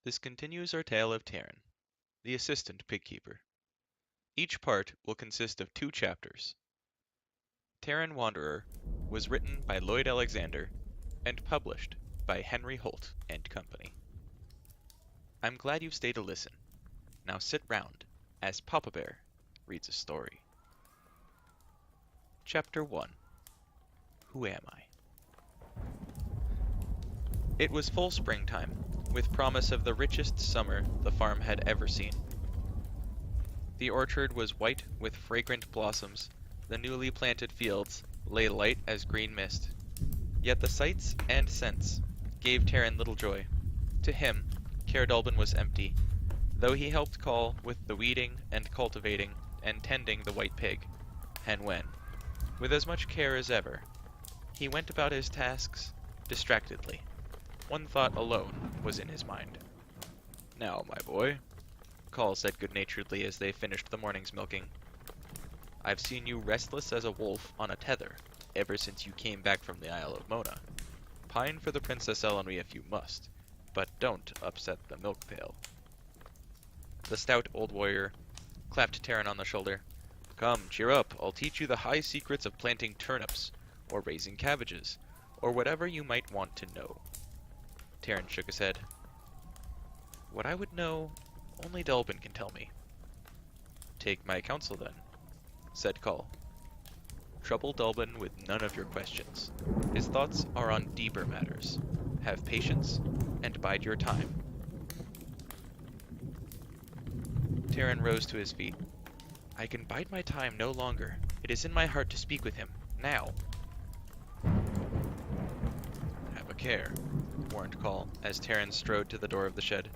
This continues our tale of Taran, the assistant pigkeeper. Each part will consist of 2 chapters. Taran Wanderer was written by Lloyd Alexander and published by Henry Holt and Company. I'm glad you've stayed to listen. Now sit round as Papa Bear reads a story. Chapter 1. Who Am I? It was full springtime, with promise of the richest summer the farm had ever seen. The orchard was white with fragrant blossoms, the newly planted fields lay light as green mist. Yet the sights and scents gave Taran little joy. To him, Caer Dallben was empty, though he helped Coll with the weeding and cultivating and tending the white pig, and when, with as much care as ever, he went about his tasks distractedly. One thought alone was in his mind. "Now, my boy," Coll said good-naturedly as they finished the morning's milking, "I've seen you restless as a wolf on a tether ever since you came back from the Isle of Mona. Pine for the Princess Elenwy if you must, but don't upset the milk pail." The stout old warrior clapped Taran on the shoulder. "Come, cheer up, I'll teach you the high secrets of planting turnips, or raising cabbages, or whatever you might want to know." Taran shook his head. "What I would know, only Dallben can tell me." "Take my counsel, then," said Coll. "Trouble Dallben with none of your questions. His thoughts are on deeper matters. Have patience, and bide your time." Taran rose to his feet. "I can bide my time no longer. It is in my heart to speak with him, now." "Have a care," warned Coll, as Taran strode to the door of the shed.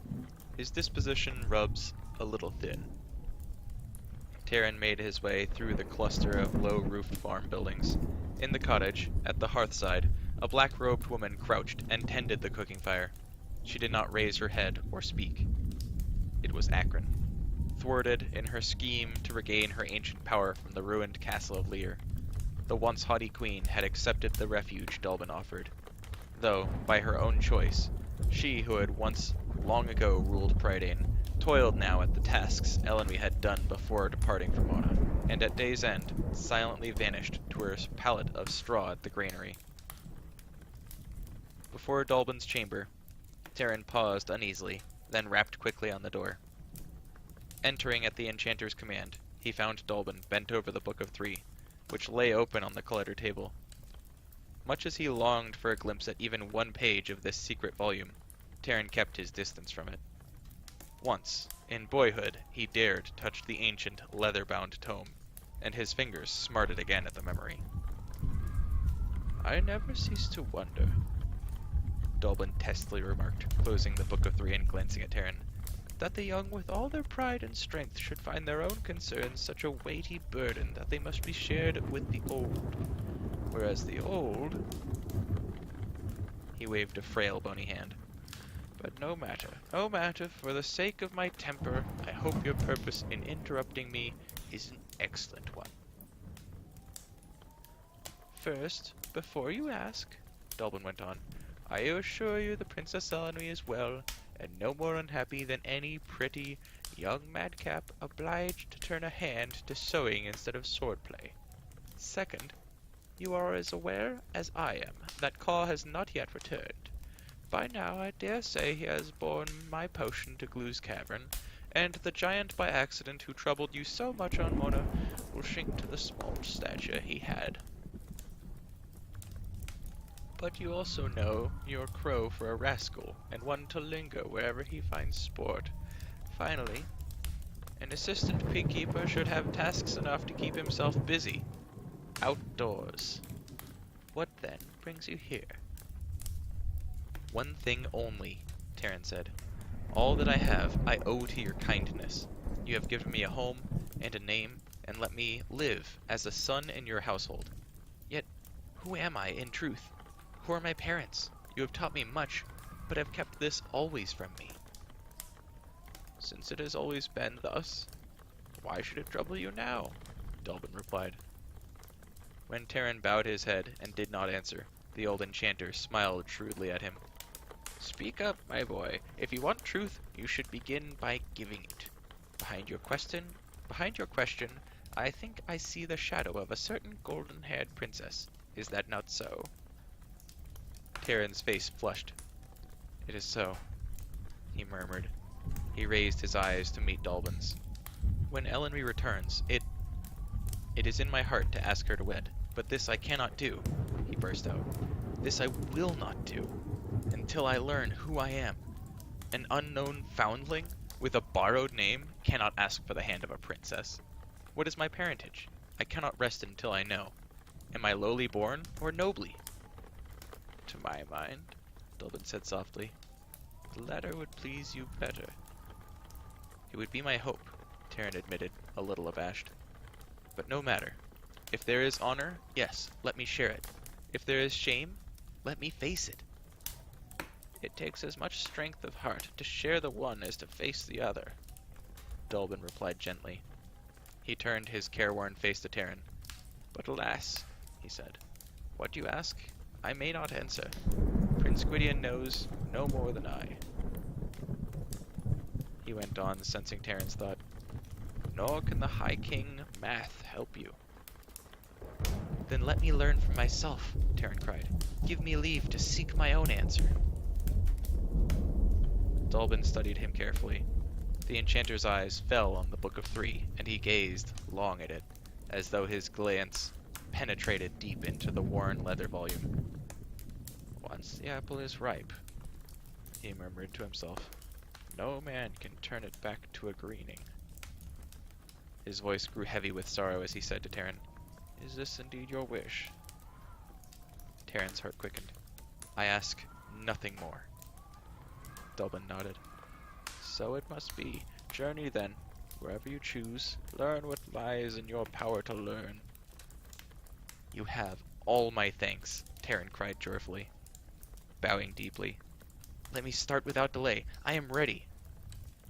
"His disposition rubs a little thin." Taran made his way through the cluster of low-roofed farm buildings. In the cottage, at the hearthside, a black-robed woman crouched and tended the cooking fire. She did not raise her head or speak. It was Akron, thwarted in her scheme to regain her ancient power from the ruined castle of Lear. The once haughty queen had accepted the refuge Dallben offered, though, by her own choice, she who had once long ago ruled Prydain toiled now at the tasks Elenwy had done before departing from Mona, and at day's end silently vanished to her pallet of straw at the granary. Before Dallben's chamber, Taran paused uneasily, then rapped quickly on the door. Entering at the enchanter's command, he found Dallben bent over the Book of Three, which lay open on the cluttered table. Much as he longed for a glimpse at even one page of this secret volume, Taran kept his distance from it. Once, in boyhood, he dared touch the ancient, leather-bound tome, and his fingers smarted again at the memory. "I never cease to wonder," Dallben testily remarked, closing the Book of Three and glancing at Taran, "that the young with all their pride and strength should find their own concerns such a weighty burden that they must be shared with the old, whereas the old—" He waved a frail, bony hand. "But no matter, for the sake of my temper, I hope your purpose in interrupting me is an excellent one." "First, before you ask," Dallben went on, "I assure you the Princess Elenwy is well, and no more unhappy than any pretty young madcap obliged to turn a hand to sewing instead of sword-play. Second, you are as aware as I am that Coll has not yet returned. By now I dare say he has borne my potion to Glue's cavern, and the giant by accident who troubled you so much on Mona will shrink to the small stature he had. But you also know your crow for a rascal, and one to linger wherever he finds sport. Finally, an assistant pigkeeper should have tasks enough to keep himself busy. Outdoors. What then brings you here?" "One thing only," Taran said. "All that I have I owe to your kindness. You have given me a home and a name, and let me live as a son in your household. Yet, who am I, in truth? Who are my parents? You have taught me much, but have kept this always from me." "Since it has always been thus, why should it trouble you now?" Dallben replied. When Taran bowed his head and did not answer, the old enchanter smiled shrewdly at him. Speak up, my boy. If you want truth, you should begin by giving it. Behind your question, I think I see the shadow of a certain golden-haired princess. Is that not so? Taran's face flushed. It is so, he murmured. He raised his eyes to meet Dolben's. When Elenry returns, it is in my heart to ask her to wed, but this I cannot do, he burst out. This I will not do, until I learn who I am. An unknown foundling, with a borrowed name, cannot ask for the hand of a princess. What is my parentage? I cannot rest until I know. Am I lowly born, or nobly? To my mind, Dolben said softly, the latter would please you better. It would be my hope, Taran admitted, a little abashed. But no matter. If there is honor, yes, let me share it. If there is shame, let me face it. It takes as much strength of heart to share the one as to face the other, Dolben replied gently. He turned his careworn face to Taran. But alas, he said, what you ask, I may not answer. Prince Gwydion knows no more than I. He went on, sensing Taran's thought. Nor can the High King Math help you. Then let me learn for myself, Taran cried. Give me leave to seek my own answer. Dolben studied him carefully. The enchanter's eyes fell on the Book of Three, and he gazed long at it, as though his glance penetrated deep into the worn leather volume. Once the apple is ripe, he murmured to himself, no man can turn it back to a greening. His voice grew heavy with sorrow as he said to Taran, Is this indeed your wish? Taran's heart quickened. I ask nothing more. Dolben nodded. So it must be. Journey then, wherever you choose. Learn what lies in your power to learn. You have all my thanks, Taran cried joyfully, bowing deeply. Let me start without delay. I am ready.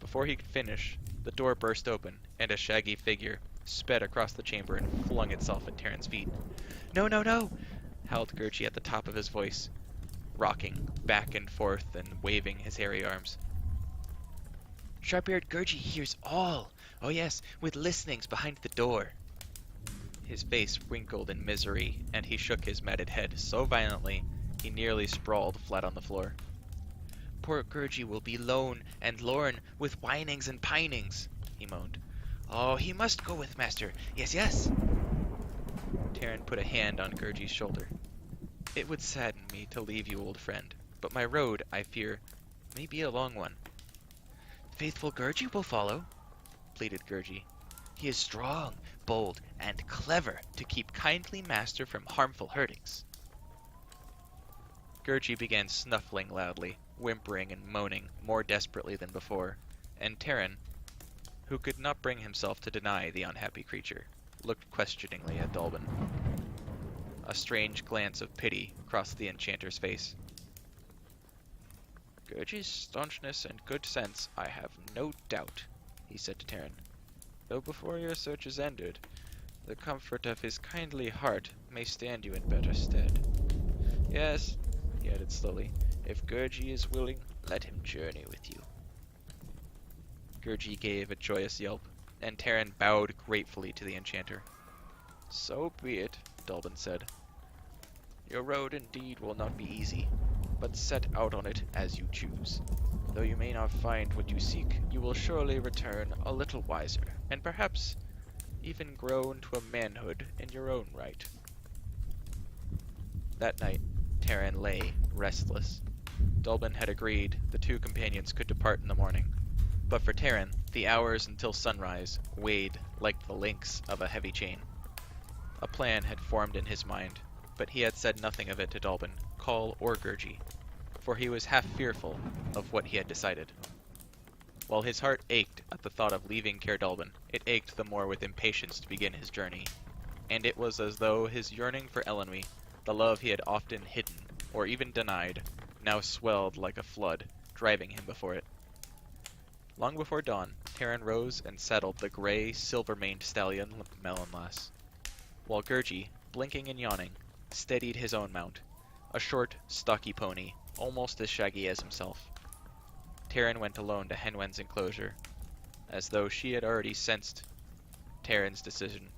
Before he could finish, the door burst open, and a shaggy figure sped across the chamber and flung itself at Taran's feet. No, no, no! Howled Gurgi at the top of his voice, rocking back and forth and waving his hairy arms. Sharp-eared Gurgi hears all. Oh yes, with listenings behind the door. His face wrinkled in misery, and he shook his matted head so violently he nearly sprawled flat on the floor. Poor Gurgi will be lone and lorn, with whinings and pinings, he moaned. Oh, he must go with master. Yes, yes. Taran put a hand on Gurgi's shoulder. It would sadden me to leave you, old friend, but my road, I fear, may be a long one. Faithful Gurgi will follow, pleaded Gurgi. He is strong, bold, and clever to keep kindly master from harmful hurtings. Gurgi began snuffling loudly, whimpering and moaning more desperately than before, and Taran, who could not bring himself to deny the unhappy creature, looked questioningly at Dolben. A strange glance of pity crossed the enchanter's face. Gurgi's staunchness and good sense I have no doubt, he said to Taran. Though before your search is ended, the comfort of his kindly heart may stand you in better stead. Yes, he added slowly, if Gurgi is willing, let him journey with you. Gurgi gave a joyous yelp, and Taran bowed gratefully to the enchanter. So be it, Dolben said. Your road indeed will not be easy, but set out on it as you choose. Though you may not find what you seek, you will surely return a little wiser, and perhaps even grow into a manhood in your own right. That night, Taran lay, restless. Dolben had agreed the two companions could depart in the morning, but for Taran, the hours until sunrise weighed like the links of a heavy chain. A plan had formed in his mind, but he had said nothing of it to Dolben, Coll, or Gurgi, for he was half fearful of what he had decided. While his heart ached at the thought of leaving Caer Dallben, it ached the more with impatience to begin his journey, and it was as though his yearning for Elenwy, the love he had often hidden, or even denied, now swelled like a flood, driving him before it. Long before dawn, Taran rose and saddled the gray, silver-maned stallion Melonlass, while Gurgi, blinking and yawning, steadied his own mount, a short, stocky pony, almost as shaggy as himself. Taran went alone to Henwen's enclosure. As though she had already sensed Taran's decision,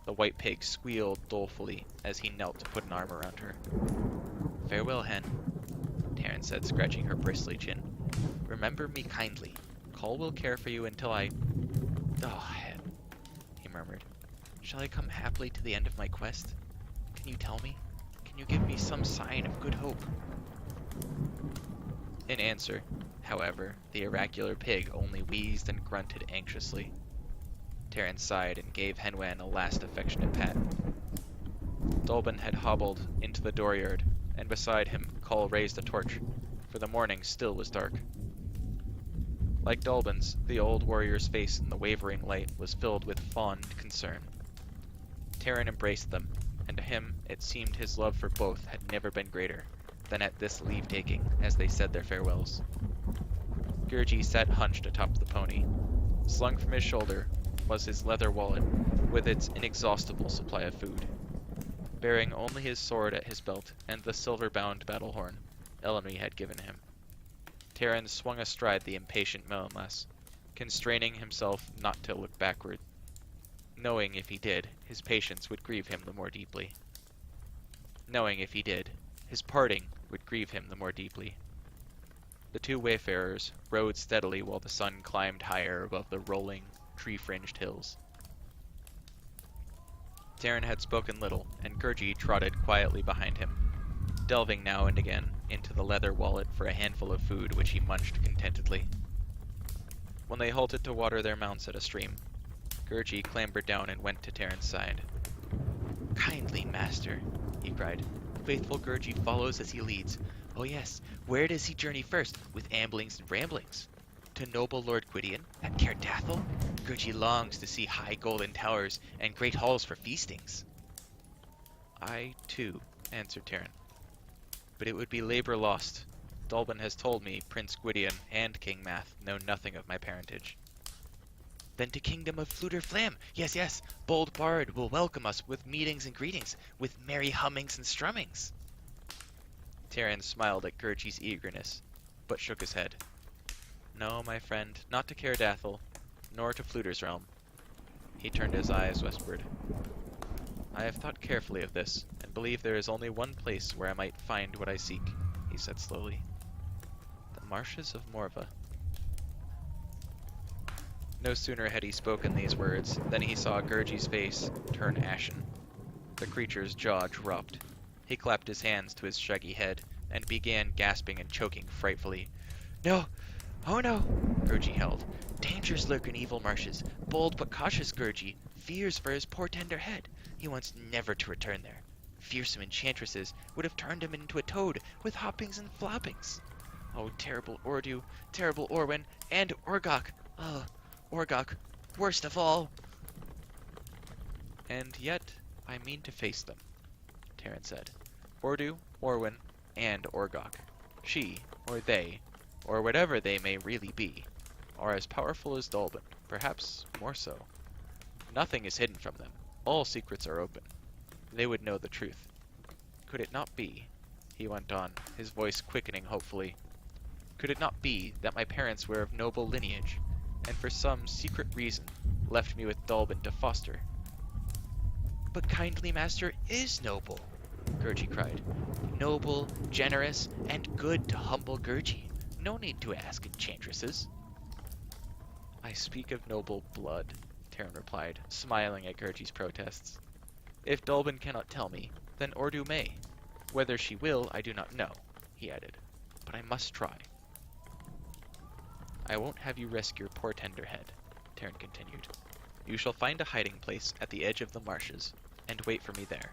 the white pig squealed dolefully as he knelt to put an arm around her. "Farewell, Hen," Taran said, scratching her bristly chin. "Remember me kindly. Call will care for you until I—" "Oh, Hen," he murmured. "Shall I come happily to the end of my quest? Can you tell me? Can you give me some sign of good hope?" In answer, however, the oracular pig only wheezed and grunted anxiously. Taran sighed and gave Henwen a last affectionate pat. Dolben had hobbled into the dooryard, and beside him Kull raised a torch, for the morning still was dark. Like Dolben's, the old warrior's face in the wavering light was filled with fond concern. Taran embraced them, and to him it seemed his love for both had never been greater than at this leave-taking as they said their farewells. Gurgi sat hunched atop the pony. Slung from his shoulder was his leather wallet with its inexhaustible supply of food. Bearing only his sword at his belt and the silver-bound battle horn Eleni had given him, Taran swung astride the impatient Melonlass, constraining himself not to look backward, knowing if he did, his patience would grieve him the more deeply. Knowing if he did, his parting would grieve him the more deeply. The two wayfarers rode steadily while the sun climbed higher above the rolling, tree-fringed hills. Taran had spoken little, and Gurgi trotted quietly behind him, delving now and again into the leather wallet for a handful of food which he munched contentedly. When they halted to water their mounts at a stream, Gurgi clambered down and went to Taran's side. "Kindly, master," he cried. "Faithful Gurgi follows as he leads. Oh yes, where does he journey first, with amblings and ramblings? To noble Lord Gwydion, at Caerdathel? Gurgi longs to see high golden towers and great halls for feastings." "I, too," answered Taran. "But it would be labor lost. Dolben has told me Prince Gwydion and King Math know nothing of my parentage." "Then to kingdom of Fluter Flam, yes, yes, bold bard will welcome us with meetings and greetings, with merry hummings and strummings." Taran smiled at Gurgi's eagerness, but shook his head. "No, my friend, not to Caerdathel, nor to Fluter's realm." He turned his eyes westward. "I have thought carefully of this, and believe there is only one place where I might find what I seek," he said slowly. "The marshes of Morva." No sooner had he spoken these words than he saw Gurgi's face turn ashen. The creature's jaw dropped. He clapped his hands to his shaggy head and began gasping and choking frightfully. "No! Oh no!" Gurgi held. "Dangers lurk in evil marshes. Bold but cautious Gurgi fears for his poor tender head. He wants never to return there. Fearsome enchantresses would have turned him into a toad with hoppings and floppings. Oh, terrible Ordu, terrible Orwen, and Orgok! Ah, Orgok, worst of all!" "And yet I mean to face them," Taran said. "Ordu, Orwen, and Orgok. She, or they, or whatever they may really be, are as powerful as Dolben, perhaps more so. Nothing is hidden from them. All secrets are open. They would know the truth. Could it not be," he went on, his voice quickening hopefully, "could it not be that my parents were of noble lineage, and for some secret reason left me with Dolben to foster?" "But kindly master is noble," Gurgi cried. "Noble, generous, and good to humble Gurgi. No need to ask enchantresses." "I speak of noble blood," Taran replied, smiling at Gurgi's protests. "If Dolben cannot tell me, then Ordu may. Whether she will, I do not know," he added, "but I must try." "I won't have you risk your poor tender head," Taran continued. "You shall find a hiding place at the edge of the marshes, and wait for me there."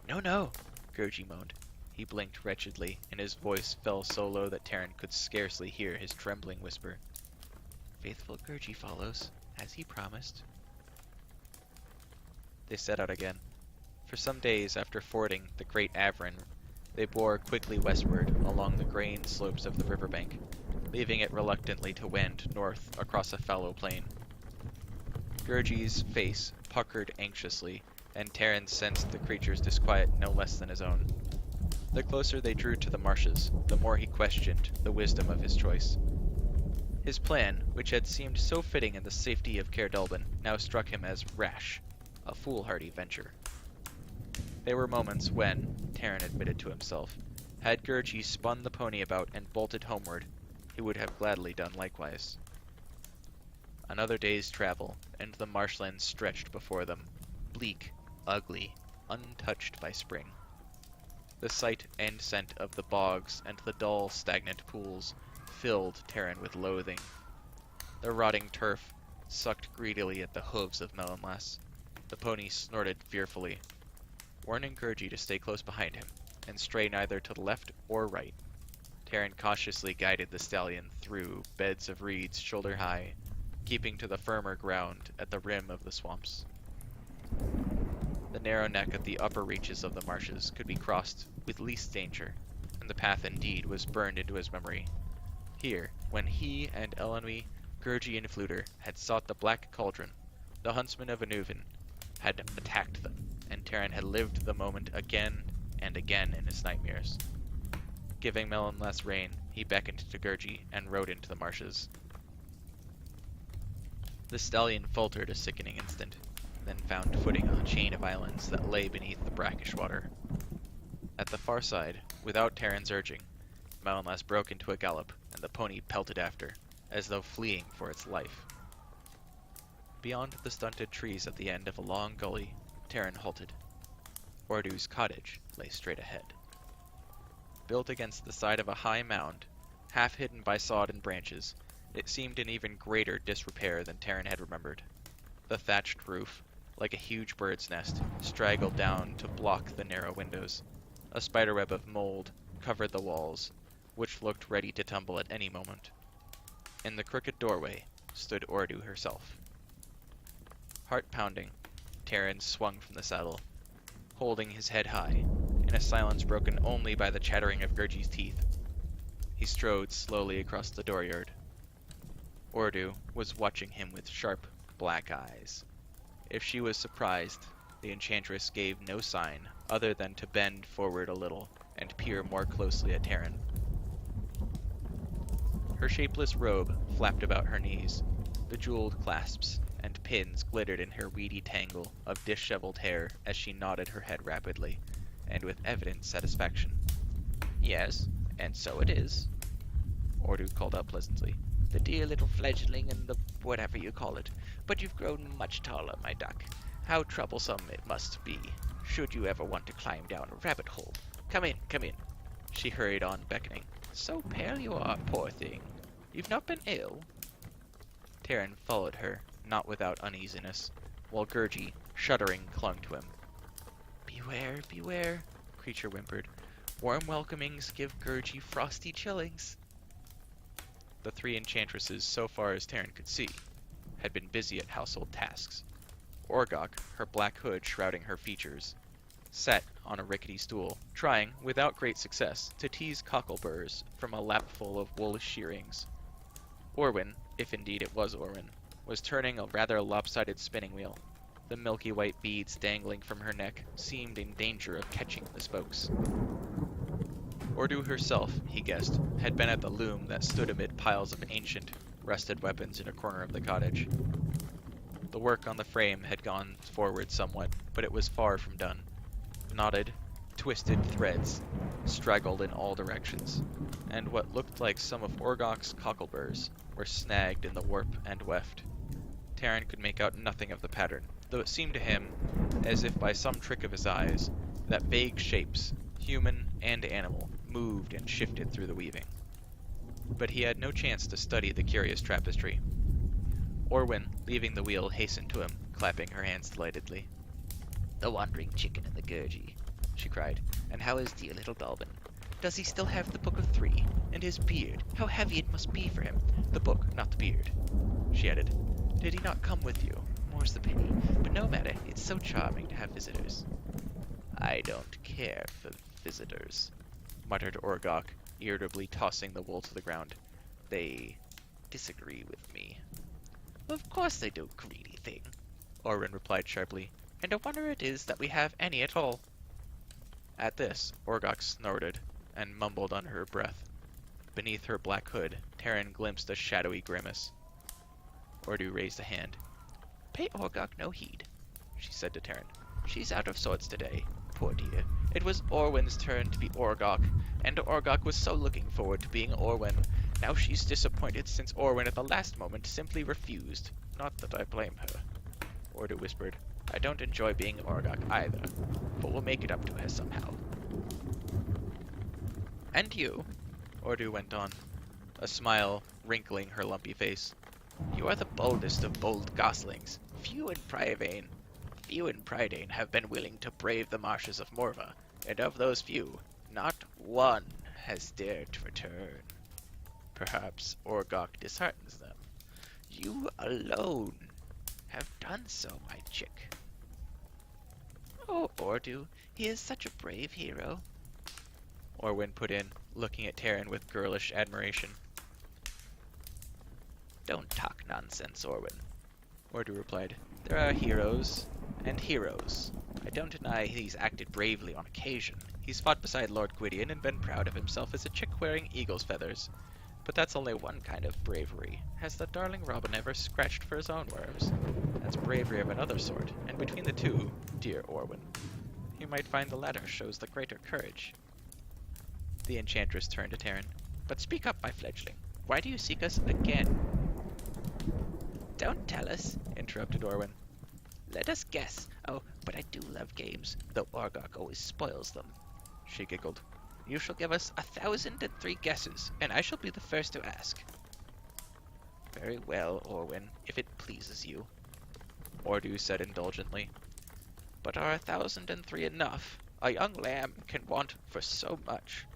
"No, no," Gurgi moaned. He blinked wretchedly, and his voice fell so low that Taran could scarcely hear his trembling whisper. "Faithful Gurgi follows, as he promised." They set out again. For some days after fording the great Avron, they bore quickly westward along the graying slopes of the riverbank, leaving it reluctantly to wend north across a fallow plain. Gurgi's face puckered anxiously, and Taran sensed the creature's disquiet no less than his own. The closer they drew to the marshes, the more he questioned the wisdom of his choice. His plan, which had seemed so fitting in the safety of Caer Dallben, now struck him as rash, a foolhardy venture. There were moments when, Taran admitted to himself, had Gurgi spun the pony about and bolted homeward, he would have gladly done likewise. Another day's travel, and the marshlands stretched before them, bleak, ugly, untouched by spring. The sight and scent of the bogs and the dull, stagnant pools filled Taran with loathing. The rotting turf sucked greedily at the hooves of Melonlass. The pony snorted fearfully, warning Gurgi to stay close behind him, and stray neither to the left or right. Taran cautiously guided the stallion through beds of reeds shoulder high, keeping to the firmer ground at the rim of the swamps. The narrow neck of the upper reaches of the marshes could be crossed with least danger, and the path indeed was burned into his memory. Here, when he and Elenwy, Gurgi and Fluter had sought the Black Cauldron, the huntsmen of Anuvin had attacked them, and Taran had lived the moment again and again in his nightmares. Giving Melonlass rein, he beckoned to Gurgi and rode into the marshes. The stallion faltered a sickening instant, then found footing on a chain of islands that lay beneath the brackish water. At the far side, without Taran's urging, Melonlass broke into a gallop, and the pony pelted after, as though fleeing for its life. Beyond the stunted trees at the end of a long gully, Taran halted. Ordu's cottage lay straight ahead. Built against the side of a high mound, half hidden by sod and branches, it seemed in even greater disrepair than Taran had remembered. The thatched roof, like a huge bird's nest, straggled down to block the narrow windows. A spiderweb of mold covered the walls, which looked ready to tumble at any moment. In the crooked doorway stood Ordu herself. Heart-pounding, Taran swung from the saddle, holding his head high, in a silence broken only by the chattering of Gurgi's teeth. He strode slowly across the dooryard. Ordu was watching him with sharp, black eyes. If she was surprised, the enchantress gave no sign other than to bend forward a little and peer more closely at Taran. Her shapeless robe flapped about her knees. The jeweled clasps and pins glittered in her weedy tangle of disheveled hair as she nodded her head rapidly, and with evident satisfaction. Yes, and so it is, Ordu called out pleasantly. the dear little fledgling and the whatever you call it. But you've grown much taller, my duck. How troublesome it must be, should you ever want to climb down a rabbit hole. Come in, come in. She hurried on, beckoning. So pale you are, poor thing. You've not been ill? Taran followed her, not without uneasiness, while Gurgi, shuddering, clung to him. Beware, beware, creature whimpered. Warm welcomings give Gurgi frosty chillings. The three enchantresses, so far as Taran could see, had been busy at household tasks. Orgok, her black hood shrouding her features, sat on a rickety stool, trying, without great success, to tease cockleburs from a lapful of wool shearings. Orwyn, if indeed it was Orwyn, was turning a rather lopsided spinning wheel. The milky white beads dangling from her neck seemed in danger of catching the spokes. Ordu herself, he guessed, had been at the loom that stood amid piles of ancient, rusted weapons in a corner of the cottage. The work on the frame had gone forward somewhat, but it was far from done. Knotted, twisted threads straggled in all directions, and what looked like some of Orgok's cockleburs were snagged in the warp and weft. Taran could make out nothing of the pattern, though it seemed to him, as if by some trick of his eyes, that vague shapes, human and animal, moved and shifted through the weaving. But he had no chance to study the curious tapestry. Orwyn, leaving the wheel, hastened to him, clapping her hands delightedly. The wandering chicken and the Gurgi, she cried. And how is dear little Dallben? Does he still have the Book of Three? And his beard, how heavy it must be for him. The book, not the beard, she added. Did he not come with you? More's the pity. But no matter, it's so charming to have visitors. I don't care for visitors, muttered Orgok, irritably tossing the wool to the ground. They disagree with me. Of course they do, greedy thing, Orwyn replied sharply. And a wonder it is that we have any at all. At this, Orgok snorted and mumbled under her breath. Beneath her black hood, Taran glimpsed a shadowy grimace. Ordu raised a hand. Pay Orgok no heed, she said to Taran. She's out of sorts today, poor dear. It was Orwen's turn to be Orgok, and Orgok was so looking forward to being Orwen. Now she's disappointed since Orwen at the last moment simply refused. Not that I blame her, Ordu whispered. I don't enjoy being Orgok either, but we'll make it up to her somehow. And you, Ordu went on, a smile wrinkling her lumpy face. You are the boldest of bold goslings. Few in Prydain have been willing to brave the marshes of Morva, and of those few, not one has dared to return. Perhaps Orgok disheartens them. You alone have done so, my chick. Oh, Ordu, he is such a brave hero, Orwen put in, looking at Taran with girlish admiration. Don't talk nonsense, Orwen, Ordu replied. There are heroes and heroes. I don't deny he's acted bravely on occasion. He's fought beside Lord Gwydion and been proud of himself as a chick wearing eagle's feathers. But that's only one kind of bravery. Has the darling robin ever scratched for his own worms? That's bravery of another sort, and between the two, dear Orwen, you might find the latter shows the greater courage. The enchantress turned to Taran. But speak up, my fledgling. Why do you seek us again? Don't tell us, interrupted Orwen. Let us guess. Oh, but I do love games, though Orgok always spoils them. She giggled. You shall give us 1,003 guesses, and I shall be the first to ask. Very well, Orwen, if it pleases you, Ordu said indulgently. But are 1,003 enough? A young lamb can want for so much.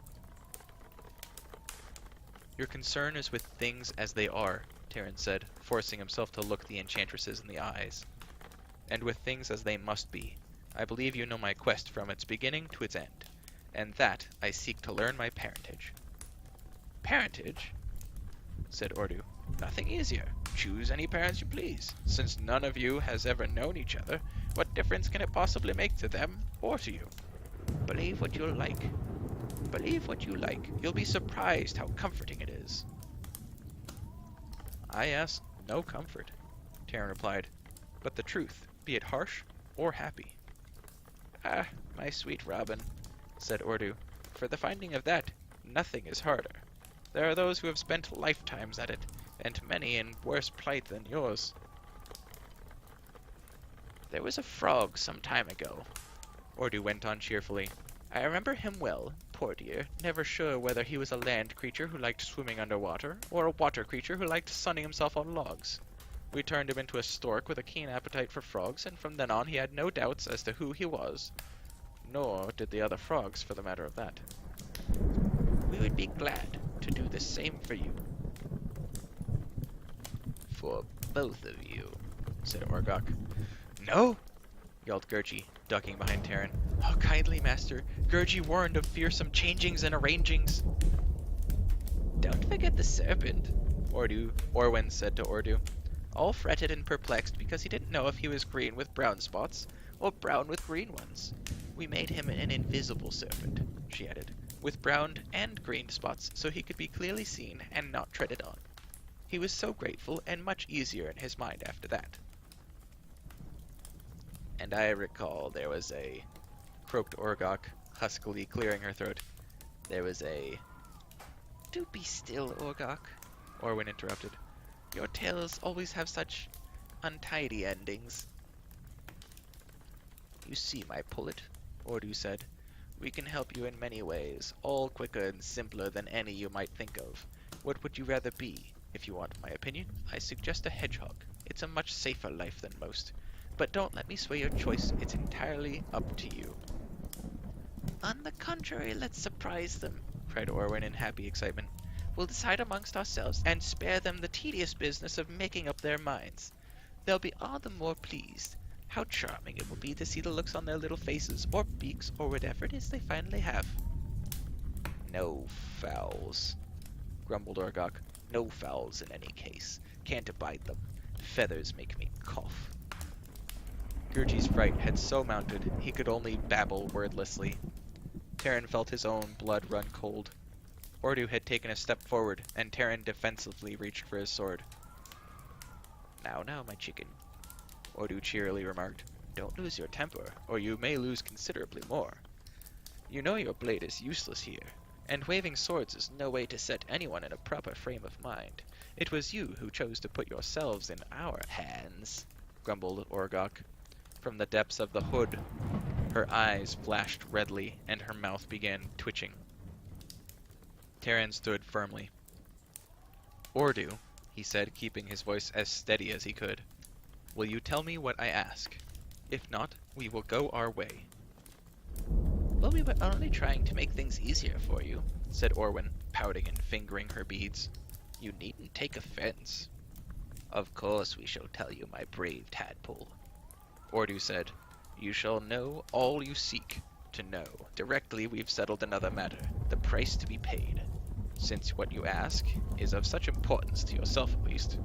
Your concern is with things as they are, Taran said, forcing himself to look the enchantresses in the eyes. And with things as they must be. I believe you know my quest from its beginning to its end. And that I seek to learn my parentage. Parentage? Said Ordu. Nothing easier. Choose any parents you please. Since none of you has ever known each other, what difference can it possibly make to them or to you? Believe what you'll like. Believe what you like. You'll be surprised how comforting it is. I ask no comfort, Taran replied, but the truth, be it harsh or happy. Ah, my sweet Robin, said Ordu, for the finding of that, nothing is harder. There are those who have spent lifetimes at it, and many in worse plight than yours. There was a frog some time ago, Ordu went on cheerfully. I remember him well, poor dear, never sure whether he was a land creature who liked swimming underwater, or a water creature who liked sunning himself on logs. We turned him into a stork with a keen appetite for frogs, and from then on he had no doubts as to who he was. Nor did the other frogs, for the matter of that. We would be glad to do the same for you. For both of you, said Orgok. No! Yelled Gurgi, ducking behind Taran. Oh, kindly, master. Gurgi warned of fearsome changings and arrangings. Don't forget the serpent, Orwen said to Ordu. All fretted and perplexed because he didn't know if he was green with brown spots or brown with green ones. We made him an invisible serpent, she added, with brown and green spots so he could be clearly seen and not treaded on. He was so grateful and much easier in his mind after that. And I recall there was a, croaked Orgok, huskily clearing her throat. There was a... Do be still, Orgok, Orwen interrupted. Your tales always have such untidy endings. You see, my pullet, Ordu said. We can help you in many ways, all quicker and simpler than any you might think of. What would you rather be? If you want my opinion, I suggest a hedgehog. It's a much safer life than most. But don't let me sway your choice. It's entirely up to you. On the contrary, let's surprise them, cried Orwen in happy excitement. We'll decide amongst ourselves and spare them the tedious business of making up their minds. They'll be all the more pleased. How charming it will be to see the looks on their little faces, or beaks, or whatever it is they finally have. No fowls, grumbled Orgok. No fowls in any case. Can't abide them. Feathers make me cough. Gurgi's fright had so mounted he could only babble wordlessly. Taran felt his own blood run cold. Ordu had taken a step forward, and Taran defensively reached for his sword. Now, my chicken. Ordu cheerily remarked. Don't lose your temper, or you may lose considerably more. You know your blade is useless here, and waving swords is no way to set anyone in a proper frame of mind. It was you who chose to put yourselves in our hands, grumbled Orgok. From the depths of the hood, her eyes flashed redly, and her mouth began twitching. Taran stood firmly. Ordu, he said, keeping his voice as steady as he could, will you tell me what I ask? If not, we will go our way. Well, we were only trying to make things easier for you, said Orwin, pouting and fingering her beads. You needn't take offense. Of course we shall tell you, my brave tadpole. Ordu said, You shall know all you seek to know. Directly we've settled another matter, the price to be paid. Since what you ask is of such importance to yourself at least,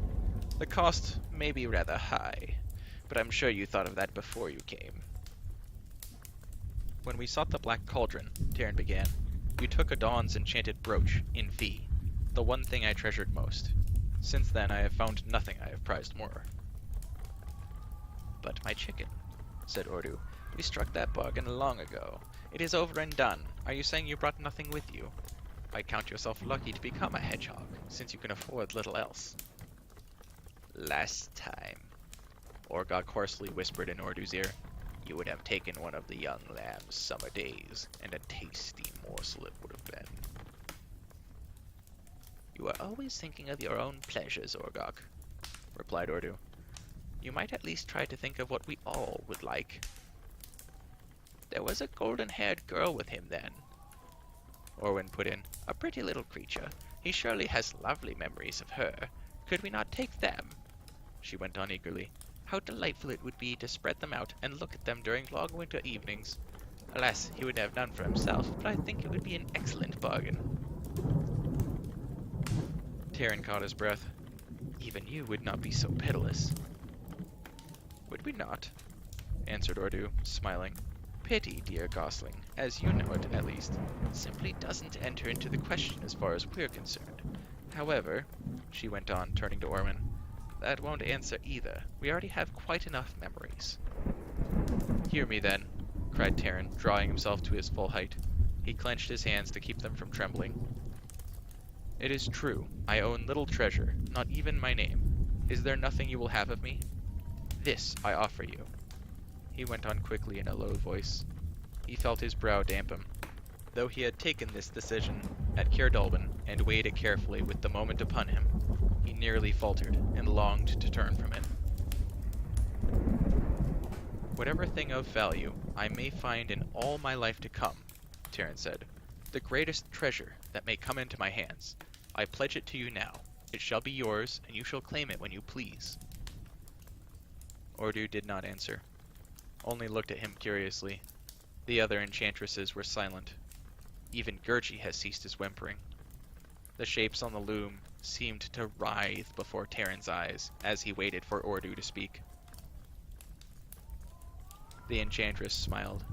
the cost may be rather high, but I'm sure you thought of that before you came. When we sought the Black Cauldron, Taran began, you took Adon's enchanted brooch in fee, the one thing I treasured most. Since then I have found nothing I have prized more. But my chicken, said Ordu, we struck that bargain long ago. It is over and done. Are you saying you brought nothing with you? I count yourself lucky to become a hedgehog, since you can afford little else. Last time, Orgok hoarsely whispered in Ordu's ear, you would have taken one of the young lamb's summer days, and a tasty morsel it would have been. You are always thinking of your own pleasures, Orgok, replied Ordu. You might at least try to think of what we all would like. There was a golden-haired girl with him then, Orwin put in. A pretty little creature. He surely has lovely memories of her. Could we not take them? She went on eagerly. How delightful it would be to spread them out and look at them during long winter evenings. Alas, he would have none for himself, but I think it would be an excellent bargain. Taran caught his breath. Even you would not be so pitiless. Would we not? Answered Ordu, smiling. Pity, dear gosling, as you know it at least, simply doesn't enter into the question as far as we're concerned. However, she went on, turning to Orwin, that won't answer either. We already have quite enough memories. Hear me then, cried Taran, drawing himself to his full height. He clenched his hands to keep them from trembling. It is true, I own little treasure, not even my name. Is there nothing you will have of me? This I offer you. He went on quickly in a low voice. He felt his brow dampen. Though he had taken this decision at Caerdalban and weighed it carefully with the moment upon him, he nearly faltered and longed to turn from it. Whatever thing of value I may find in all my life to come, Taran said, the greatest treasure that may come into my hands, I pledge it to you now. It shall be yours, and you shall claim it when you please. Ordu did not answer, only looked at him curiously. The other enchantresses were silent. Even Gurgi had ceased his whimpering. The shapes on the loom seemed to writhe before Taran's eyes as he waited for Ordu to speak. The enchantress smiled.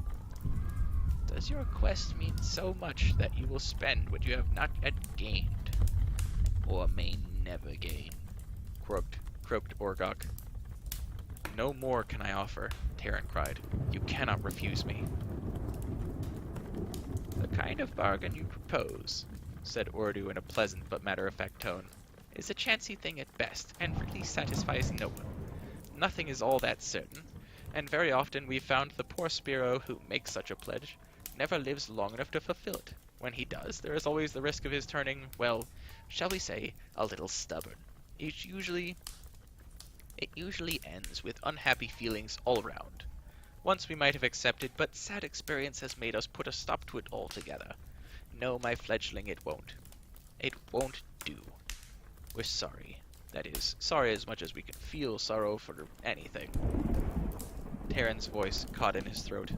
Does your quest mean so much that you will spend what you have not yet gained? Or may never gain? Croaked Orgok. No more can I offer, Taran cried. You cannot refuse me. The kind of bargain you propose, said Ordu in a pleasant but matter-of-fact tone, is a chancy thing at best, and really satisfies no one. Nothing is all that certain, and very often we've found the poor Spiro who makes such a pledge never lives long enough to fulfill it. When he does, there is always the risk of his turning, well, shall we say, a little stubborn. It usually ends with unhappy feelings all around. Once we might have accepted, but sad experience has made us put a stop to it altogether. No, my fledgling, it won't. It won't do. We're sorry. That is, sorry as much as we can feel sorrow for anything. Taran's voice caught in his throat.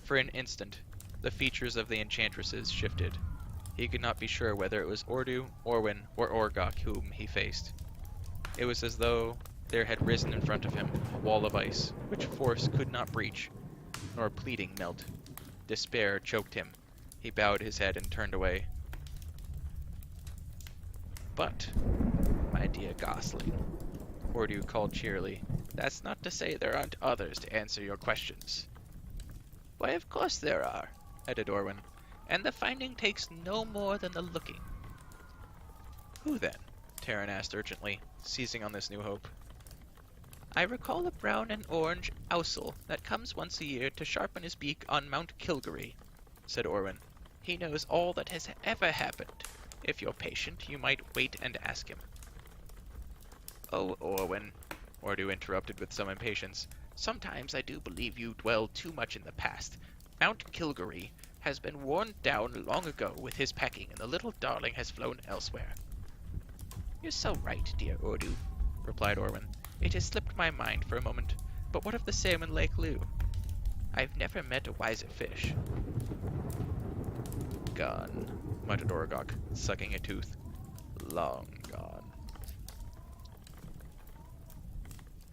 For an instant, the features of the enchantresses shifted. He could not be sure whether it was Ordu, Orwin, or Orgok whom he faced. It was as though there had risen in front of him a wall of ice, which force could not breach, nor pleading melt. Despair choked him, He bowed his head and turned away. But, my dear Gosling, Ordu called cheerily, that's not to say there aren't others to answer your questions. Why, of course there are, added Orwin, and the finding takes no more than the looking. Who then? Taran asked urgently, seizing on this new hope. I recall a brown and orange ousel that comes once a year to sharpen his beak on Mount Kilgary, said Orwin. He knows all that has ever happened. If you're patient, you might wait and ask him. Oh, Orwin, Ordu interrupted with some impatience. Sometimes I do believe you dwell too much in the past. Mount Kilgary has been worn down long ago with his packing, and the little darling has flown elsewhere. You're so right, dear Ordu, replied Orwin. It has slipped my mind for a moment, but what of the salmon Lake Lou? I've never met a wiser fish. Gone, muttered Orgok, sucking a tooth. Long gone.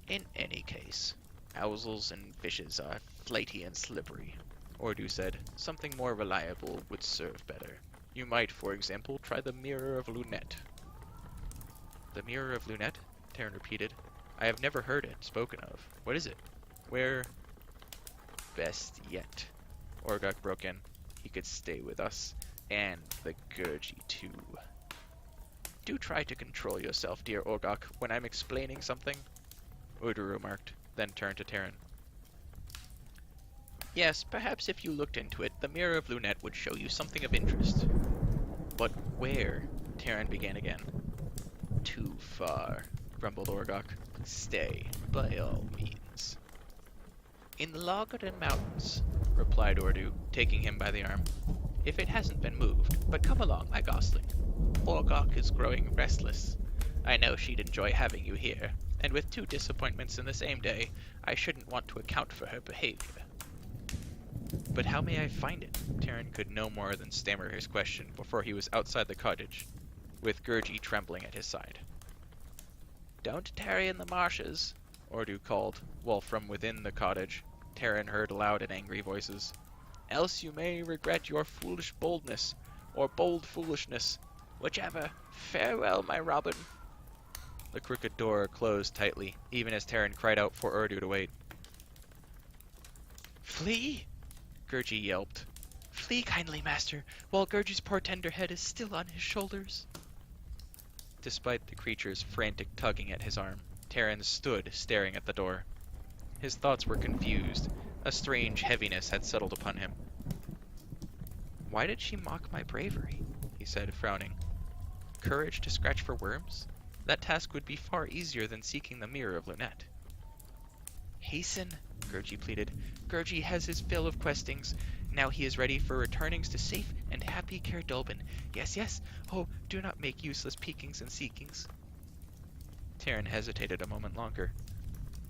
In any case, owls and fishes are flighty and slippery, Ordu said. Something more reliable would serve better. You might, for example, try the Mirror of Lunette. The Mirror of Lunette? Taran repeated. I have never heard it spoken of. What is it? Where? Best yet, Orgok broke in. He could stay with us, and the Gurgi too. Do try to control yourself, dear Orgok, when I'm explaining something, Urdu remarked, then turned to Taran. Yes, perhaps if you looked into it, the Mirror of Lunette would show you something of interest. But where? Taran began again. Too far, grumbled Orgok. Stay, by all means. In the Logarden Mountains, replied Ordu, taking him by the arm. If it hasn't been moved, but come along, my gosling. Orgok is growing restless. I know she'd enjoy having you here, and with 2 disappointments in the same day, I shouldn't want to account for her behavior. But how may I find it? Taran could no more than stammer his question before he was outside the cottage, with Gurgi trembling at his side. Don't tarry in the marshes, Ordu called, while from within the cottage, Taran heard loud and angry voices. Else you may regret your foolish boldness, or bold foolishness, whichever. Farewell, my Robin. The crooked door closed tightly, even as Taran cried out for Urdu to wait. Flee! Gurgi yelped. Flee, kindly master, while Gurgi's poor tender head is still on his shoulders. Despite the creature's frantic tugging at his arm, Taran stood staring at the door. His thoughts were confused. A strange heaviness had settled upon him. Why did she mock my bravery? He said, frowning. Courage to scratch for worms? That task would be far easier than seeking the Mirror of Lunette. Hasten, Gurgi pleaded. Gurgi has his fill of questings. Now he is ready for returnings to safe and happy Caer Dulbin. Yes, yes. Oh, do not make useless peekings and seekings. Taran hesitated a moment longer.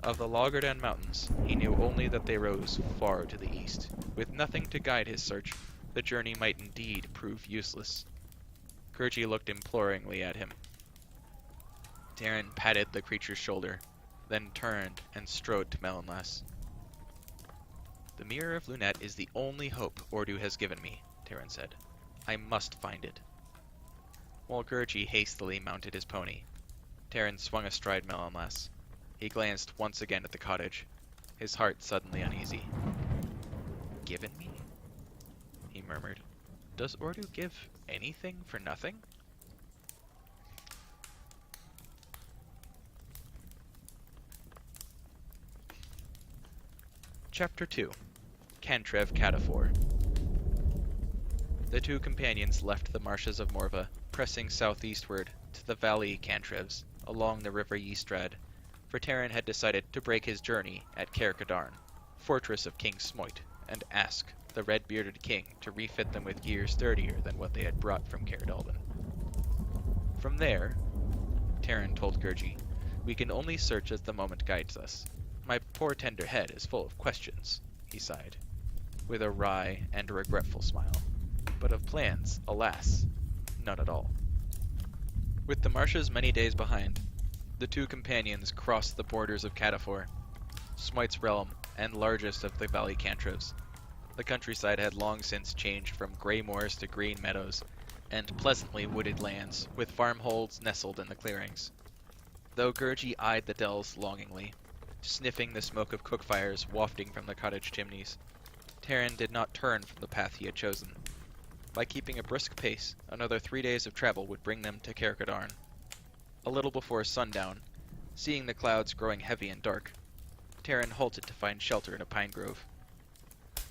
Of the Logarden Mountains, he knew only that they rose far to the east. With nothing to guide his search, the journey might indeed prove useless. Gurgi looked imploringly at him. Taran patted the creature's shoulder, then turned and strode to Melonlass. The Mirror of Lunette is the only hope Ordu has given me, Taran said. I must find it. While Gurgi hastily mounted his pony, Taran swung astride Melonlass. He glanced once again at the cottage, his heart suddenly uneasy. Given me? He murmured. Does Ordu give anything for nothing? Chapter 2. Cantrev Cataphor. The 2 companions left the marshes of Morva, pressing southeastward to the valley Cantrevs, along the river Yestrad, for Taran had decided to break his journey at Caer Cadarn, fortress of King Smoit, and ask the red-bearded king to refit them with gear sturdier than what they had brought from Caer Dulbin. From there, Taran told Gurgi, we can only search as the moment guides us. My poor tender head is full of questions, he sighed, with a wry and regretful smile. But of plans, alas, none at all. With the marshes many days behind, the 2 companions crossed the borders of Cataphor, Smoit's realm and largest of the valley Cantrevs. The countryside had long since changed from gray moors to green meadows, and pleasantly wooded lands, with farmholds nestled in the clearings. Though Gurgi eyed the dells longingly, sniffing the smoke of cook fires wafting from the cottage chimneys, Taran did not turn from the path he had chosen. By keeping a brisk pace, another 3 days of travel would bring them to Caircadorn. A little before sundown, seeing the clouds growing heavy and dark, Taran halted to find shelter in a pine grove.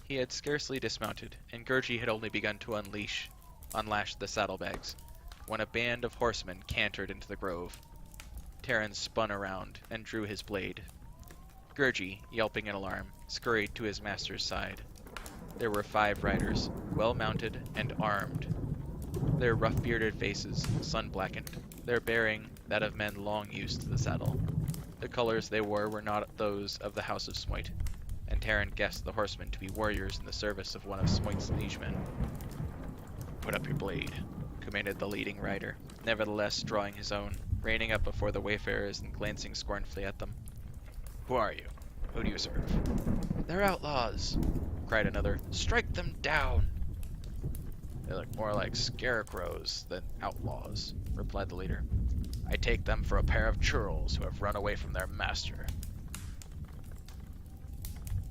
He had scarcely dismounted, and Gurgi had only begun to unlash the saddlebags, when a band of horsemen cantered into the grove. Taran spun around and drew his blade. Gurgi, yelping in alarm, scurried to his master's side. There were 5 riders, well mounted and armed. Their rough-bearded faces sun-blackened, their bearing that of men long used to the saddle. The colors they wore were not those of the House of Smoit, and Taran guessed the horsemen to be warriors in the service of one of Smoit's liegemen. "Put up your blade," commanded the leading rider, nevertheless drawing his own, reining up before the wayfarers and glancing scornfully at them. "Who are you? Who do you serve?" "They're outlaws," cried another. "Strike them down!" "They look more like scarecrows than outlaws," replied the leader. "I take them for a pair of churls who have run away from their master."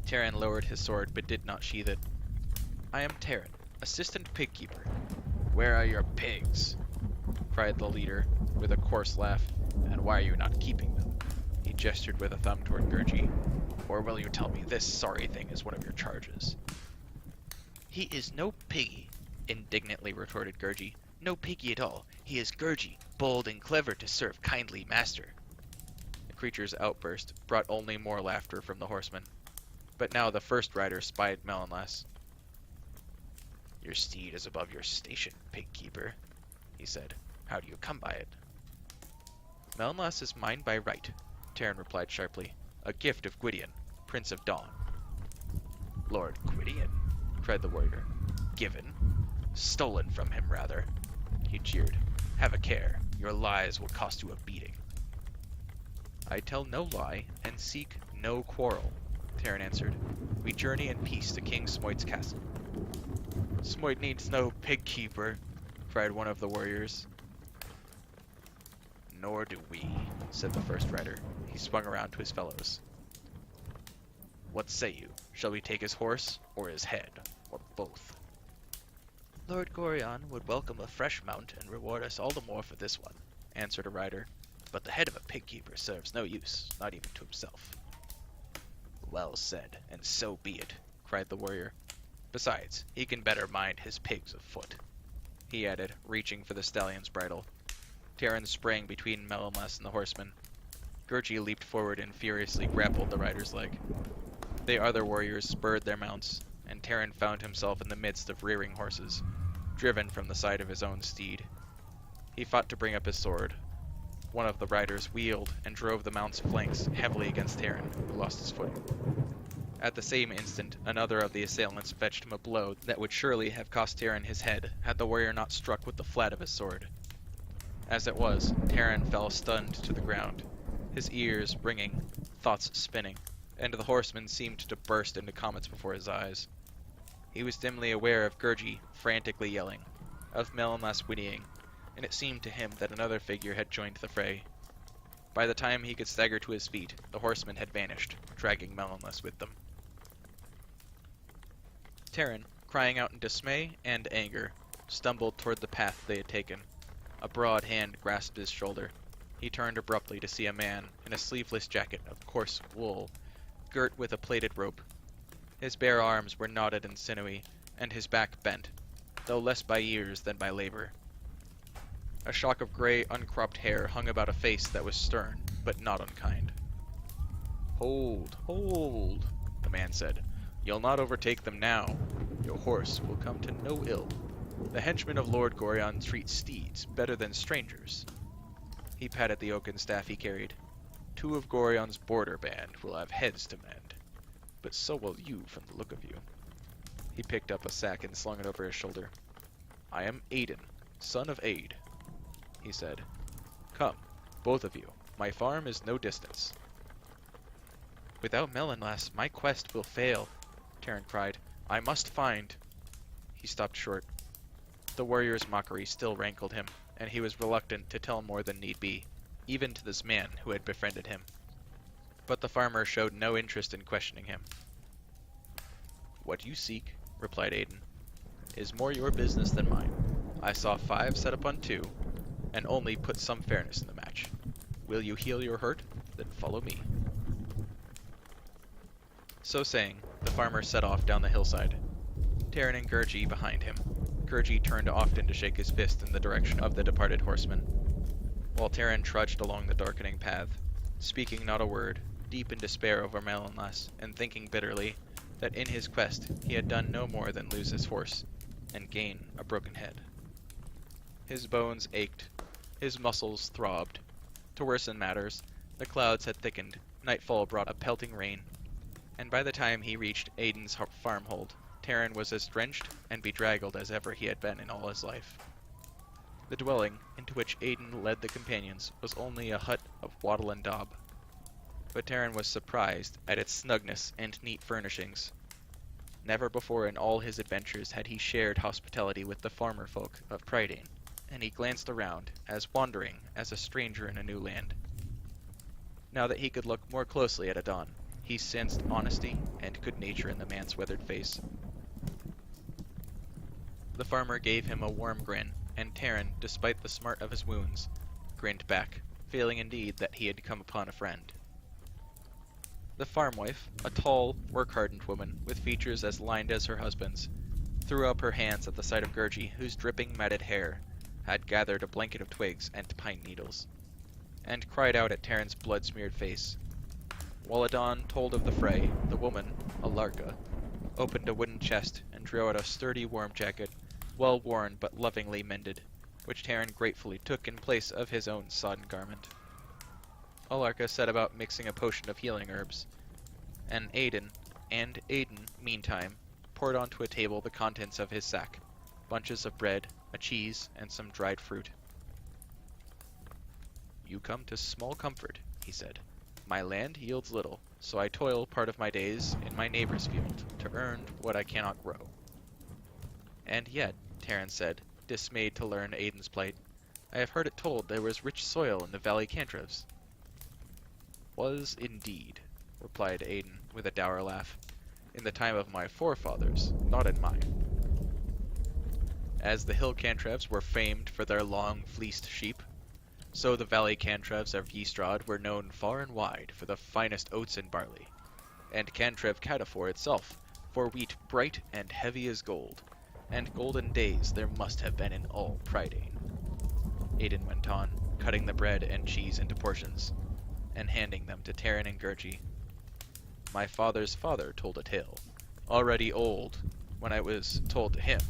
Taran lowered his sword but did not sheath it. "I am Taran, assistant pig keeper." "Where are your pigs?" cried the leader with a coarse laugh. "And why are you not keeping them?" He gestured with a thumb toward Gurgi. "Or will you tell me this sorry thing is one of your charges?" "He is no piggy," indignantly retorted Gurgi. "No piggy at all. He is Gurgi, bold and clever to serve kindly master." The creature's outburst brought only more laughter from the horsemen. But now the first rider spied Melonlas. "Your steed is above your station, pig keeper," he said. "How do you come by it?" "Melonlas is mine by right," Taran replied sharply. "A gift of Gwydion, Prince of Dawn." "Lord Gwydion?" cried the warrior. "Given? Stolen from him, rather." He jeered. "Have a care. Your lies will cost you a beating." "I tell no lie, and seek no quarrel," Taran answered. "We journey in peace to King Smoit's castle." "Smoit needs no pig keeper," cried one of the warriors. "Nor do we," said the first rider. He swung around to his fellows. "What say you? Shall we take his horse, or his head, or both?" "Lord Gorion would welcome a fresh mount and reward us all the more for this one," answered a rider. "But the head of a pig keeper serves no use, not even to himself." "Well said, and so be it," cried the warrior. "Besides, he can better mind his pigs afoot," he added, reaching for the stallion's bridle. Taran sprang between Melonlas and the horseman. Gurgi leaped forward and furiously grappled the rider's leg. The other warriors spurred their mounts, and Taran found himself in the midst of rearing horses, driven from the side of his own steed. He fought to bring up his sword. One of the riders wheeled and drove the mount's flanks heavily against Taran, who lost his footing. At the same instant, another of the assailants fetched him a blow that would surely have cost Taran his head had the warrior not struck with the flat of his sword. As it was, Taran fell stunned to the ground, his ears ringing, thoughts spinning, and the horseman seemed to burst into comets before his eyes. He was dimly aware of Gurgi frantically yelling, of Melonlas whinnying, and it seemed to him that another figure had joined the fray. By the time he could stagger to his feet, the horsemen had vanished, dragging Melonlas with them. Taran, crying out in dismay and anger, stumbled toward the path they had taken. A broad hand grasped his shoulder. He turned abruptly to see a man in a sleeveless jacket of coarse wool, girt with a plaited rope. His bare arms were knotted and sinewy, and his back bent, though less by years than by labor. A shock of gray, uncropped hair hung about a face that was stern, but not unkind. "Hold, hold," the man said. "You'll not overtake them now. Your horse will come to no ill. The henchmen of Lord Gorion treat steeds better than strangers." He patted the oaken staff he carried. "2 of Gorion's border band will have heads to mend, but so will you from the look of you." He picked up a sack and slung it over his shoulder. "I am Aiden, son of Aid," he said. "Come, both of you. My farm is no distance." "Without Melonlas, my quest will fail," Taran cried. I must find... He stopped short. The warrior's mockery still rankled him, and he was reluctant to tell more than need be, even to this man who had befriended him. But the farmer showed no interest in questioning him. What you seek, replied Aidan, is more your business than mine. I saw 5 set upon 2, and only put some fairness in the match. Will you heal your hurt? Then follow me. So saying, the farmer set off down the hillside, Taran and Gurgi behind him. Gurgi turned often to shake his fist in the direction of the departed horseman, while Taran trudged along the darkening path, speaking not a word, deep in despair over Melonlas, and thinking bitterly that in his quest he had done no more than lose his horse, and gain a broken head. His bones ached, his muscles throbbed. To worsen matters, the clouds had thickened, nightfall brought a pelting rain, and by the time he reached Aidan's farmhold, Taran was as drenched and bedraggled as ever he had been in all his life. The dwelling into which Aidan led the companions was only a hut of wattle and daub, but Taran was surprised at its snugness and neat furnishings. Never before in all his adventures had he shared hospitality with the farmer folk of Prydain, and he glanced around, as wandering as a stranger in a new land. Now that he could look more closely at Adon, he sensed honesty and good nature in the man's weathered face. The farmer gave him a warm grin, and Taran, despite the smart of his wounds, grinned back, feeling indeed that he had come upon a friend. The farm wife, a tall, work-hardened woman with features as lined as her husband's, threw up her hands at the sight of Gurgi, whose dripping matted hair had gathered a blanket of twigs and pine needles, and cried out at Taran's blood-smeared face. While Adon told of the fray, the woman, Alarka, opened a wooden chest and drew out a sturdy warm jacket, well worn but lovingly mended, which Taran gratefully took in place of his own sodden garment. Alarka set about mixing a potion of healing herbs, and Aidan, meantime, poured onto a table the contents of his sack, bunches of bread, a cheese, and some dried fruit. You come to small comfort, he said. My land yields little, so I toil part of my days in my neighbor's field to earn what I cannot grow. And yet, Taran said, dismayed to learn Aidan's plight, I have heard it told there was rich soil in the Valley Cantrevs. Was indeed, replied Aidan with a dour laugh, in the time of my forefathers, not in mine. As the hill Cantrevs were famed for their long fleeced sheep, so the Valley Cantrevs of Yestrad were known far and wide for the finest oats and barley, and Cantrev Catafor itself for wheat bright and heavy as gold, and golden days there must have been in all Prydain. Aidan went on, cutting the bread and cheese into portions, and handing them to Taran and Gurgi. My father's father told a tale, already old, when I was told to him,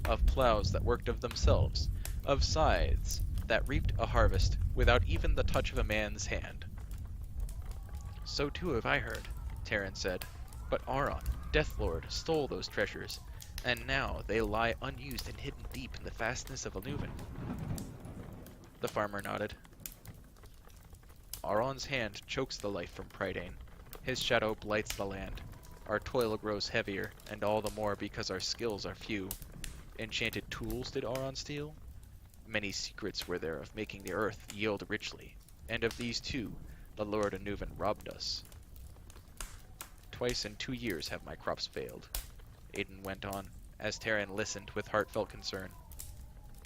of plows that worked of themselves, of scythes that reaped a harvest without even the touch of a man's hand. So too have I heard, Taran said, but Aron, Deathlord, stole those treasures, and now they lie unused and hidden deep in the fastness of Anuvan. The farmer nodded. Aron's hand chokes the life from Prydain. His shadow blights the land. Our toil grows heavier, and all the more because our skills are few. Enchanted tools did Aron steal? Many secrets were there of making the earth yield richly, and of these too the Lord Anuvan robbed us. Twice in 2 years have my crops failed, Aidan went on, as Taran listened with heartfelt concern.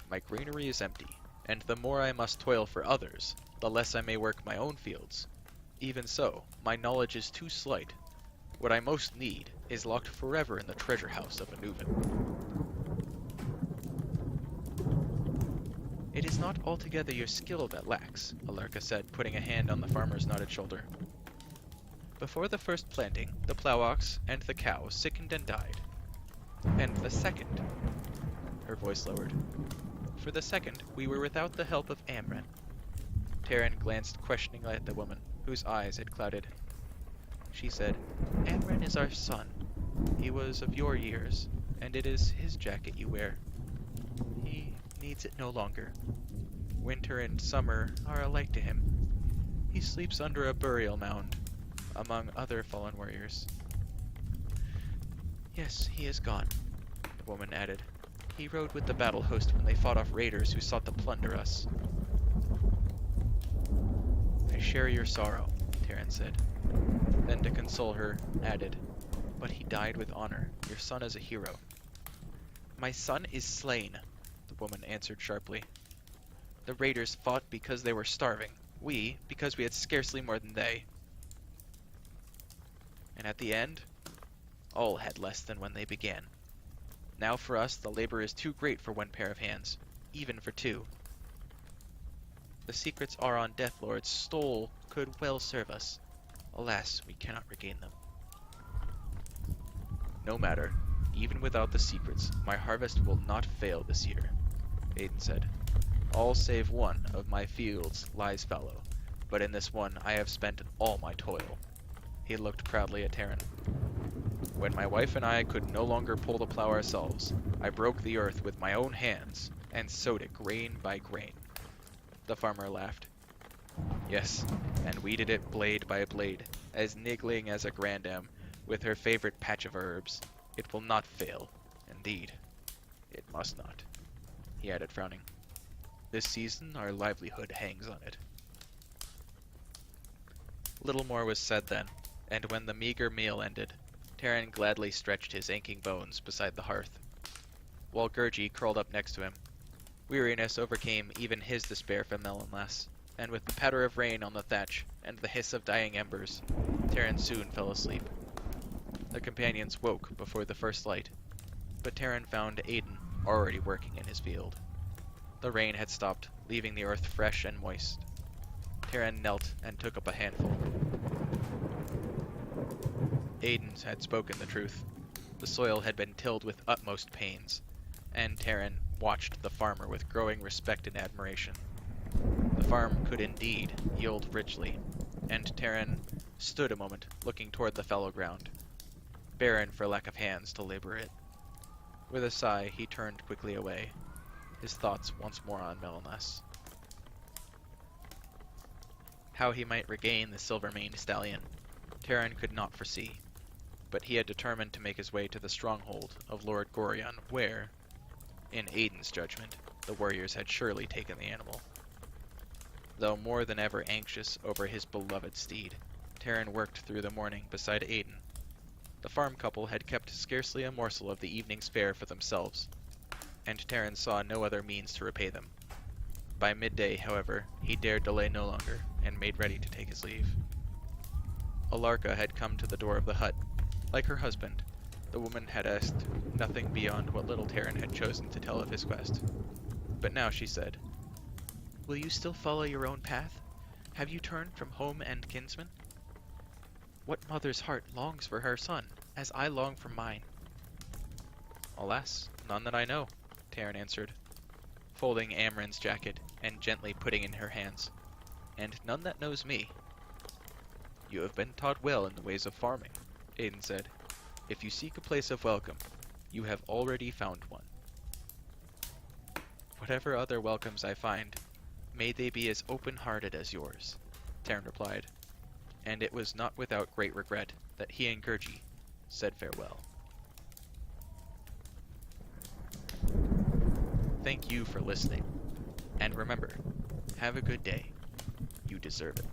My granary is empty, and the more I must toil for others, the less I may work my own fields. Even so, my knowledge is too slight. What I most need is locked forever in the treasure house of Anuvan. It is not altogether your skill that lacks, Alarka said, putting a hand on the farmer's knotted shoulder. Before the first planting, the plough ox and the cow sickened and died. And the second... Her voice lowered. For the second, we were without the help of Amren. Taran glanced questioningly at the woman, whose eyes had clouded. She said, Amren is our son. He was of your years, and it is his jacket you wear. He needs it no longer. Winter and summer are alike to him. He sleeps under a burial mound, among other fallen warriors. Yes, he is gone, the woman added. He rode with the battle host when they fought off raiders who sought to plunder us. I share your sorrow, Taran said. Then, to console her, added, But he died with honor. Your son is a hero. My son is slain, the woman answered sharply. The raiders fought because they were starving. We, because we had scarcely more than they. And at the end, all had less than when they began. Now for us, the labor is too great for one pair of hands, even for two. The secrets our Death Lords stole could well serve us. Alas, we cannot regain them. No matter. Even without the secrets, my harvest will not fail this year, Aiden said. All save one of my fields lies fallow, but in this one I have spent all my toil. He looked proudly at Taran. When my wife and I could no longer pull the plow ourselves, I broke the earth with my own hands and sowed it grain by grain. The farmer laughed. Yes, and weeded it blade by blade, as niggling as a grandam with her favorite patch of herbs. It will not fail. Indeed, it must not, he added, frowning. This season our livelihood hangs on it. Little more was said then, and when the meager meal ended, Taran gladly stretched his aching bones beside the hearth, while Gurgi curled up next to him. Weariness overcame even his despair for Melonlass, and with the patter of rain on the thatch and the hiss of dying embers, Taran soon fell asleep. The companions woke before the first light, but Taran found Aiden already working in his field. The rain had stopped, leaving the earth fresh and moist. Taran knelt and took up a handful. Aiden had spoken the truth. The soil had been tilled with utmost pains, and Taran watched the farmer with growing respect and admiration. The farm could indeed yield richly, and Taran stood a moment looking toward the fallow ground, barren for lack of hands to labor it. With a sigh, he turned quickly away, his thoughts once more on Melonlass. How he might regain the silver-maned stallion, Taran could not foresee, but he had determined to make his way to the stronghold of Lord Gorion, where, in Aiden's judgment, the warriors had surely taken the animal. Though more than ever anxious over his beloved steed, Taran worked through the morning beside Aiden. The farm couple had kept scarcely a morsel of the evening's fare for themselves, and Taran saw no other means to repay them. By midday, however, he dared delay no longer, and made ready to take his leave. Alarka had come to the door of the hut. Like her husband, the woman had asked nothing beyond what little Taran had chosen to tell of his quest. But now she said, "Will you still follow your own path? Have you turned from home and kinsmen? What mother's heart longs for her son, as I long for mine?" "Alas, none that I know," Taran answered, folding Amren's jacket and gently putting in her hands, "and none that knows me." "You have been taught well in the ways of farming," Aiden said. "If you seek a place of welcome, you have already found one." "Whatever other welcomes I find, may they be as open-hearted as yours," Taran replied, and it was not without great regret that he and Gurgi said farewell. Thank you for listening, and remember, have a good day. You deserve it.